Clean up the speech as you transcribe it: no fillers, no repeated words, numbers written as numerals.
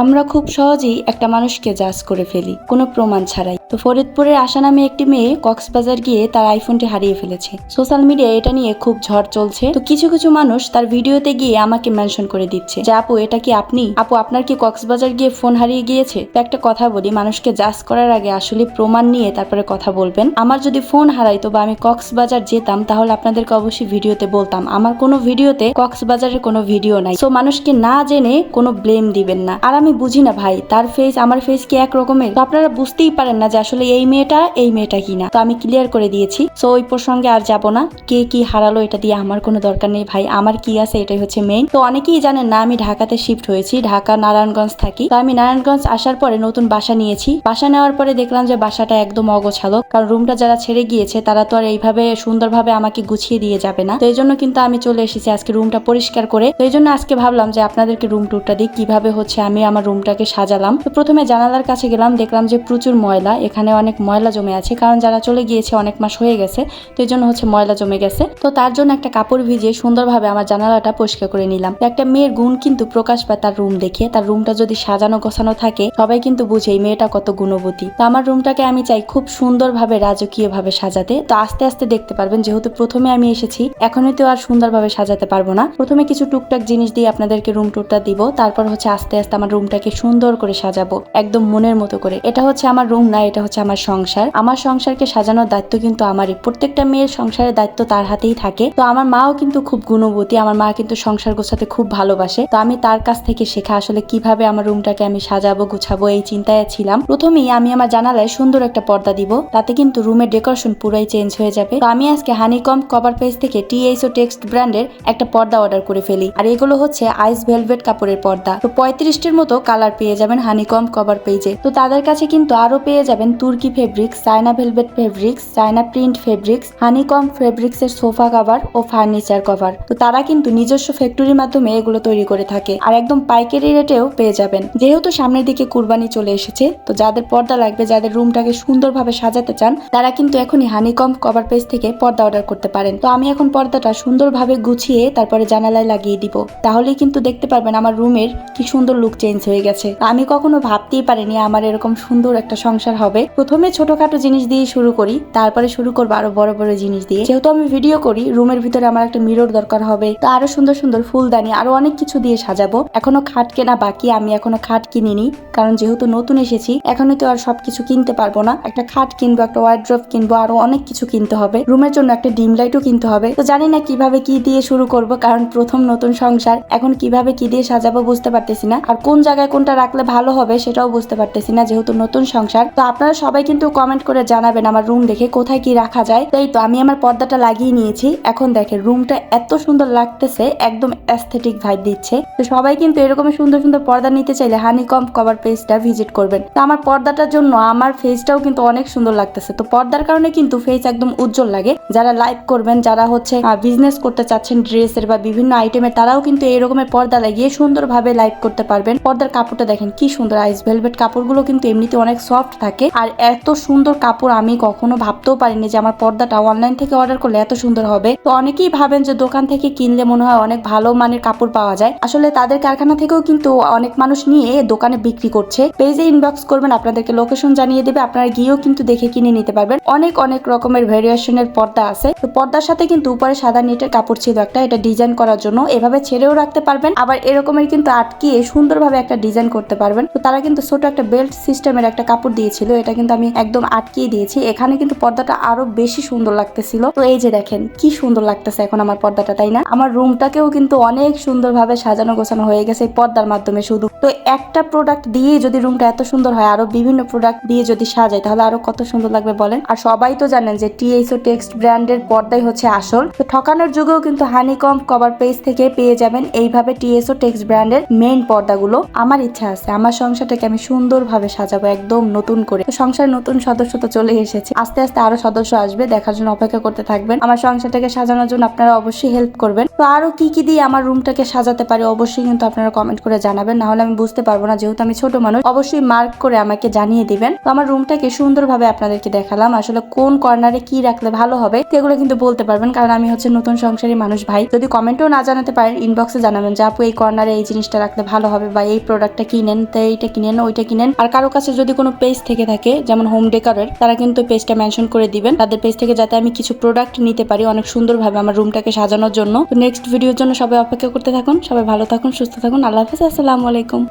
আমরা খুব সহজেই একটা মানুষকে জাজ করে ফেলি কোনো প্রমাণ ছাড়াই। তো ফরিদপুরের আশা নামে একটি মেয়ে কক্সবাজার গিয়ে তার আইফোনটি হারিয়ে ফেলেছে। সোশ্যাল মিডিয়ায় এটা নিয়ে খুব ঝড় চলছে। তো কিছু কিছু মানুষ তার ভিডিওতে গিয়ে আমাকে মেনশন করে দিচ্ছে যে আপু এটা কি আপনি, আপু আপনার কি কক্সবাজার গিয়ে ফোন হারিয়ে গিয়েছে। তো একটা কথা বলি, মানুষকে জাজ করার আগে আসলে প্রমাণ নিয়ে তারপরে কথা বলবেন। আমার যদি ফোন হারাইতো বা আমি কক্সবাজার যেতাম তাহলে আপনাদেরকে অবশ্যই ভিডিওতে বলতাম। আমার কোনো ভিডিওতে কক্সবাজারের কোনো ভিডিও নাই। সো মানুষকে না জেনে কোনো ব্লেম দিবেন না। আর আমি বুঝি না ভাই, তার ফেস আমার ফেস কি এক রকমের? তো আপনারা বুঝতেই পারেন না যে আসলে এই মেয়েটা কিনা। তো আমি ক্লিয়ার করে দিয়েছি। সো ওই প্রসঙ্গে আর যাব না। কে কি হারালো এটা দিয়ে আমার কোনো দরকার নেই ভাই, আমার কি আছে এটাই হচ্ছে মেইন। তো অনেকেই জানেন না আমি ঢাকাতে শিফট হয়েছি, ঢাকা নারায়ণগঞ্জ থাকি। তো আমি নারায়ণগঞ্জ আসার পরে নতুন বাসা নিয়েছি। বাসা নেওয়ার পরে দেখলাম যে বাসাটা একদম অগোছালো, কারণ রুমটা যারা ছেড়ে গিয়েছে তারা তো আর এইভাবে সুন্দরভাবে আমাকে গুছিয়ে দিয়ে যাবে না। তো এই জন্য কিন্তু আমি চলে এসেছি আজকে রুমটা পরিষ্কার করে। তো এই জন্য আজকে ভাবলাম যে আপনাদেরকে রুম টুরটা দিই, কিভাবে হচ্ছে আমি আমার রুমটাকে সাজালাম। তো প্রথমে জানালার কাছে গেলাম, দেখলাম যে প্রচুর ময়লা, এখানে অনেক ময়লা জমে আছে, কারণ যারা চলে গিয়েছে অনেক মাস হয়ে গেছে। তো এই জন্য হচ্ছে ময়লা জমে গেছে। তো তার জন্য একটা কাপড় ভিজিয়ে সুন্দরভাবে আমার জানালাটা পরিষ্কার করে নিলাম। একটা মেয়ের গুণ কিন্তু প্রকাশ পায় তার রুম দেখে। তার রুমটা যদি সাজানো গোছানো থাকে সবাই কিন্তু বুঝে এই মেয়েটা কত গুণবতী। তো আমার রুমটাকে আমি চাই খুব সুন্দরভাবে রাজকীয় ভাবে সাজাতে। তো আস্তে আস্তে দেখতে পারবেন, যেহেতু প্রথমে আমি এসেছি এখনই তো আর সুন্দরভাবে সাজাতে পারবো না। প্রথমে কিছু টুকটাক জিনিস দিয়ে আপনাদেরকে রুম টুরটা দিব, তারপর হচ্ছে আস্তে আস্তে আমার রুমটাকে সুন্দর করে সাজাবো একদম মনের মতো করে। এটা হচ্ছে আমার রুম না, এটা হচ্ছে আমার সংসার। আমার সংসারকে সাজানোর দায়িত্ব কিন্তু আমারই। প্রত্যেকটা মেয়ের সংসারের দায়িত্ব তার হাতেই থাকে। তো আমার মাও কিন্তু খুব গুণবতী, আমার মা কিন্তু সংসার গোছাতে খুব ভালোবাসে। তো আমি তার কাছ থেকে শেখা আসলে কিভাবে আমার রুমটাকে আমি সাজাবো গুছাবো এই চিন্তায় ছিলাম। প্রথমেই আমি আমার জানালায় সুন্দর একটা পর্দা দিব, তাতে কিন্তু রুমের ডেকোরেশন পুরাই চেঞ্জ হয়ে যাবে। তো আমি আজকে হানিকম কভার পেজ থেকে TSO টেক্সট ব্র্যান্ডের একটা পর্দা অর্ডার করে ফেলি। আর এগুলো হচ্ছে আইস ভেলভেট কাপড়ের পর্দা। তো 35টির মতো কালার পেয়ে যাবেন হানিকম কভার পেজে। তো তাদের কাছে কিন্তু আরো পেয়ে যাবেন তুর্কি fabrics, China velvet fabrics, China print fabrics, honeycomb fabrics এর সোফা কভার ও ফার্নিচার কভার। তো তারা কিন্তু নিজস্ব ফ্যাক্টরির মাধ্যমে এগুলো তৈরি করে থাকে, আর একদম পাইকারি রেটেও পেয়ে যাবেন। যেহেতু সামনের দিকে কুরবানি চলে এসেছে, তো যাদের পর্দা লাগবে, যাদের রুমটাকে সুন্দরভাবে সাজাতে চান, তারা কিন্তু এখনই হানিকম কভার পেজ থেকে পর্দা অর্ডার করতে পারেন। তো আমি এখন পর্দাটা সুন্দরভাবে গুছিয়ে তারপরে জানালায় লাগিয়ে দিব, তাহলেই কিন্তু দেখতে পারবেন আমার রুমের কি সুন্দর লুক চেঞ্জ হয়ে গেছে। আমি কখনো ভাবতেই পারিনি আমার এরকম সুন্দর একটা সংসার হবে। প্রথমে ছোটখাটো জিনিস দিয়ে শুরু করি, তারপরে শুরু করবো আরো বড় বড় জিনিস দিয়ে। যেহেতু আমি ভিডিও করি, রুমের ভিতরে আমার একটা মিরর দরকার হবে। তো আরো সুন্দর সুন্দর ফুলদানি আরো অনেক কিছু দিয়ে সাজাবো। এখনো খাট কেনা বাকি, আমি এখনো খাট কিনিনি, কারণ যেহেতু নতুন এসেছি এখনই তো আর সবকিছু কিনতে পারবো না। একটা খাট কিনবো, একটা ওয়ার্ড্রোব কিনবো, আরো অনেক কিছু কিনতে হবে। রুমের জন্য একটা ডিম লাইটও কিনতে হবে। তো জানি না কিভাবে কি দিয়ে শুরু করব, কারণ প্রথম নতুন সংসার, এখন কিভাবে কি দিয়ে সাজাবো বুঝতে পারতেছি না। আর কোন জায়গায় কোনটা রাখলে ভালো হবে সেটাও বুঝতে পারতেছি না, যেহেতু নতুন সংসার। তো আপনারা সবাই কিন্তু কমেন্ট করে জানাবেন আমার রুম দেখে কোথায় কি রাখা যায়। তো এই তো আমি আমার পর্দাটা লাগিয়ে নিয়েছি। এখন দেখেন রুমটা এত সুন্দর লাগতেছে, একদম অ্যাস্থেটিক ভাইব দিচ্ছে। তো সবাই কিন্তু এরকম সুন্দর সুন্দর পর্দা নিতে চাইলে হানিকম কভার পেজটা ভিজিট করবেন। তো আমার পর্দাটার জন্য আমার ফেসটাও কিন্তু অনেক সুন্দর লাগতেছে। তো পর্দার কারণে কিন্তু ফেস একদম উজ্জ্বল লাগে। যারা লাইভ করবেন, যারা হচ্ছে বিজনেস করতে চাচ্ছেন ড্রেসের বা বিভিন্ন আইটেমের, তারাও কিন্তু এরকমের পর্দা লাগিয়ে সুন্দরভাবে লাইভ করতে পারবেন। পর্দার কাপড়টা দেখেন কি সুন্দর, আইস ভেলভেট কাপড়গুলো কিন্তু এমনিতে অনেক সফট থাকে। আর এত সুন্দর কাপড় আমি কখনো ভাবতেও পারিনি যে আমার পর্দাটা অনলাইন থেকে অর্ডার করলে এত সুন্দর হবে। তো অনেকেই ভাবেন যে দোকান থেকে কিনলে মনে হয় অনেক ভালো মানের কাপড় পাওয়া যায়, আসলে তাদের কারখানা থেকেও কিন্তু অনেক মানুষ নিয়ে দোকানে বিক্রি করছে। পেজে ইনবক্স করবেন, আপনাদেরকে লোকেশন জানিয়ে দেবে, আপনারা গিয়েও কিন্তু দেখে কিনে নিতে পারবেন। অনেক অনেক রকমের ভেরিয়েশনের পর্দা আছে। তো পর্দার সাথে কিন্তু উপরে সাদা নেটের কাপড় ছিল একটা, এটা ডিজাইন করার জন্য। এভাবে ছেড়েও রাখতে পারবেন, আবার এরকমের কিন্তু আটকিয়ে সুন্দরভাবে একটা ডিজাইন করতে পারবেন। তো তারা কিন্তু ছোট একটা বেল্ট সিস্টেমের একটা কাপড় দিয়েছিল, এটা কিন্তু আমি একদম আটকিয়ে দিয়েছি। এখানে কিন্তু পর্দাটা আরো বেশি সুন্দর লাগতেছিল। তো এই যে দেখেন কি সুন্দর লাগতেছে এখন আমার পর্দাটা, তাই না? আমার রুমটাকেও কিন্তু অনেক সুন্দরভাবে সাজানো গোছানো হয়ে গেছে এই পর্দার মাধ্যমে শুধু। তো একটা প্রোডাক্ট দিয়ে যদি রুমটা এত সুন্দর হয়, আরো বিভিন্ন প্রোডাক্ট দিয়ে যদি সাজাই তাহলে আরো কত সুন্দর লাগবে বলেন। আর সবাই তো জানেন যে TSO টেক্সট ব্র্যান্ডের পর্দাই হচ্ছে আসল। তো ঠকানোর যুগেও কিন্তু হানিকম কভার পেজ থেকে পেয়ে যাবেন এইভাবে TSO টেক্সট ব্র্যান্ডের মেইন পর্দাগুলো। আমার ইচ্ছা আছে আমার সংসারটাকে আমি সুন্দরভাবে সাজাবো একদম নতুন করে। তো সংসারে নতুন সদস্য তো চলে এসেছে, আস্তে আস্তে আরো সদস্য আসবে, দেখার জন্য অপেক্ষা করতে থাকবেন। আমার সংসারটাকে সাজানোর জন্য আপনারা অবশ্যই হেল্প করবেন। তো আরো কি কি দিয়ে আমার রুমটাকে সাজাতে পারি অবশ্যই কিন্তু আপনারা কমেন্ট করে জানাবেন, না হলে আমি বুঝতে পারবো না, যেহেতু আমি ছোট মানুষ। অবশ্যই মার্ক করে আমাকে জানিয়ে দিবেন। তো আমার রুমটাকে সুন্দরভাবে আপনাদেরকে দেখালাম, আসলে কোন কর্নারে কি রাখলে ভালো হবে সেগুলো কিন্তু বলতে পারবেন, কারণ আমি হচ্ছে নতুন সংসারী মানুষ ভাই। যদি কমেন্টও না জানাতে পারেন, ইনবক্সে জানাবেন যে আপু এই কর্নারে এই জিনিসটা রাখলে ভালো হবে, বা এই প্রোডাক্টটা কিনেন, তো এইটা কিনেন, ওইটা কিনেন। আর কারো কাছে যদি কোনো পেজ থেকে থাকে, যেমন হোম ডেকোরের, তারা কিন্তু পেজটা মেনশন করে দিবেন তাদের পেজ থেকে, যাতে আমি কিছু প্রোডাক্ট নিতে পারি অনেক সুন্দরভাবে আমার রুমটাকে সাজানোর জন্য। তো নেক্সট ভিডিওর জন্য সবাই অপেক্ষা করতে থাকুন। সবাই ভালো থাকুন, সুস্থ থাকুন। আল্লাহ হাফেজ, আসসালামু আলাইকুম।